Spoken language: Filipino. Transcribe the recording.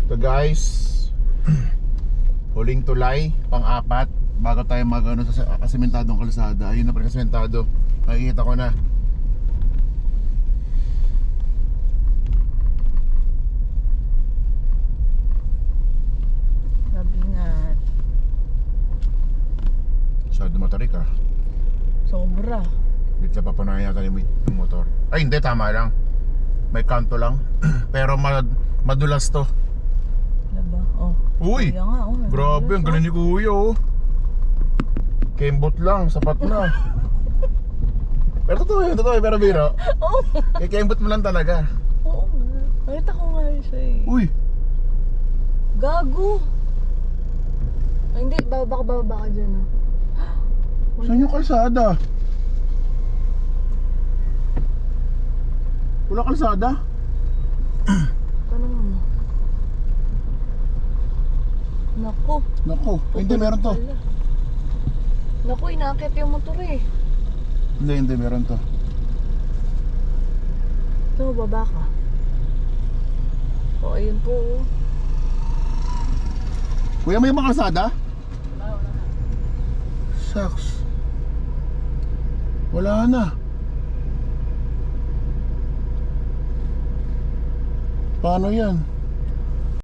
So guys, huling tulay, pang-apat bago tayo mag-ano sa asementadong kalsada. Ayun na pala asementado. Nakikita ko na. Labingat. Masyado matarik ah. Sobra. Dito na papanayan yata yung motor. Ay hindi, tama lang. May kanto lang. Pero madulas to. Diba? Oh. Uy! Kaya nga, oh. Grabe, ang galing ni Kuya oh. Kembot lang, sapat na. Pero totoo yun, pero biro. Oo. Kembot mo lang talaga. Oo nga. Nakita ko nga siya eh. Uy! Gago. Ay, hindi, baka ka dyan ah. Saan yung kalsada? Wala kalsada? Tanong mo. Naku. Naku, hindi meron to. Naku, inakit yung motor eh. Hindi meron to. Ito, baba ka. O, ayun po. Oh. Kuya, may mga kalsada? Wala na. Shucks. Wala na. Paano yan?